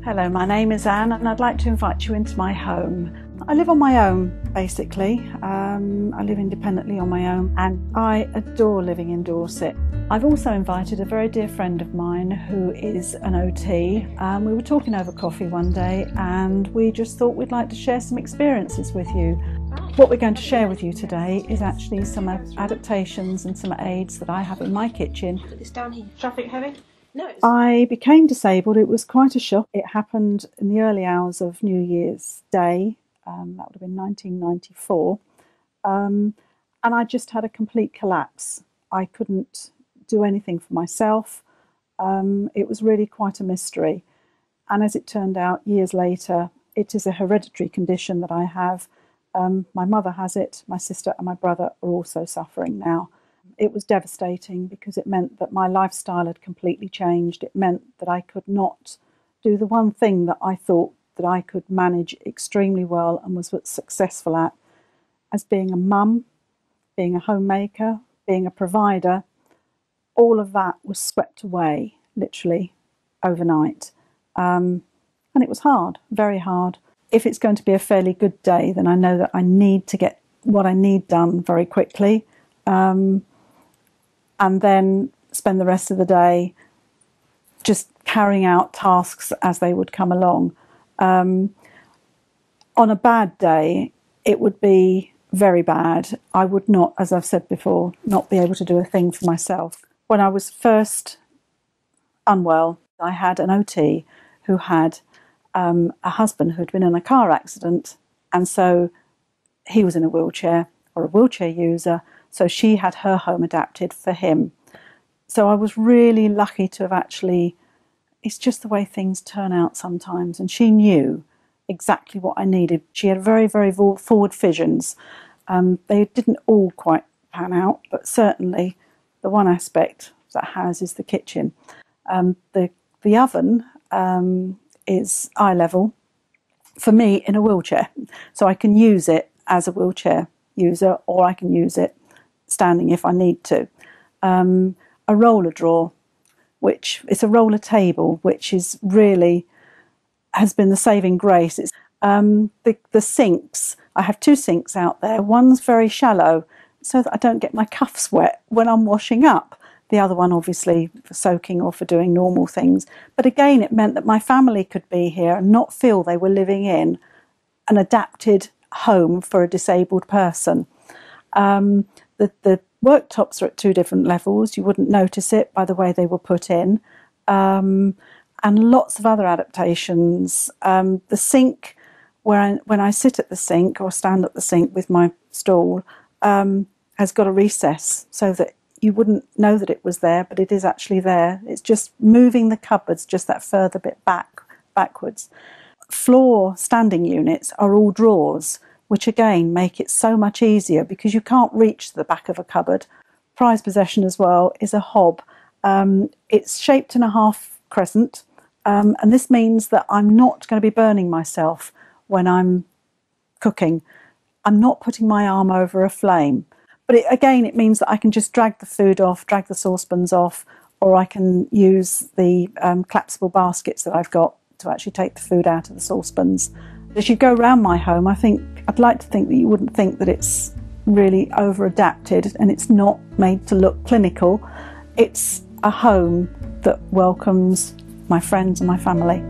Hello, my name is Anne and I'd like to invite you into my home. I live on my own, basically. I live independently on my own and I adore living in Dorset. I've also invited a very dear friend of mine who is an OT. We were talking over coffee one day and we just thought we'd like to share some experiences with you. What we're going to share with you today is actually some adaptations and some aids that I have in my kitchen. Put this down here. Traffic heavy? No. I became disabled. It was quite a shock. It happened in the early hours of New Year's Day. That would have been 1994. And I just had a complete collapse. I couldn't do anything for myself. It was really quite a mystery. And as it turned out, years later, it is a hereditary condition that I have. My mother has it, my sister and my brother are also suffering now. It was devastating because it meant that my lifestyle had completely changed. It meant that I could not do the one thing that I thought that I could manage extremely well and was successful at, as being a mum, being a homemaker, being a provider. All of that was swept away, literally, overnight. And it was hard, very hard. If it's going to be a fairly good day, then I know that I need to get what I need done very quickly. And then spend the rest of the day just carrying out tasks as they would come along. On a bad day, it would be very bad. I would not, as I've said before, not be able to do a thing for myself. When I was first unwell, I had an OT who had a husband who had been in a car accident, and so he was in a wheelchair or a wheelchair user. So she had her home adapted for him. So I was really lucky to have actually, it's just the way things turn out sometimes. And she knew exactly what I needed. She had very, very forward visions. They didn't all quite pan out, but certainly the one aspect that has is the kitchen. The oven is eye level for me in a wheelchair. So I can use it as a wheelchair user, or I can use it standing if I need to. A roller drawer, which is a roller table, which is really has been the saving grace. It's the sinks. I have two sinks out there. One's very shallow so that I don't get my cuffs wet when I'm washing up. The other one obviously for soaking or for doing normal things. But again, it meant that my family could be here and not feel they were living in an adapted home for a disabled person. The worktops are at two different levels. You wouldn't notice it by the way they were put in. And lots of other adaptations. The sink, when I sit at the sink or stand at the sink with my stool, has got a recess so that you wouldn't know that it was there, but it is actually there. It's just moving the cupboards just that further bit backwards. Floor standing units are all drawers, which again make it so much easier because you can't reach the back of a cupboard. Prized possession as well is a hob. It's shaped in a half crescent, and this means that I'm not going to be burning myself when I'm cooking. I'm not putting my arm over a flame. But again, it means that I can just drag the food off, drag the saucepans off, or I can use the collapsible baskets that I've got to actually take the food out of the saucepans. As you go around my home, I'd like to think that you wouldn't think that it's really over-adapted and it's not made to look clinical. It's a home that welcomes my friends and my family.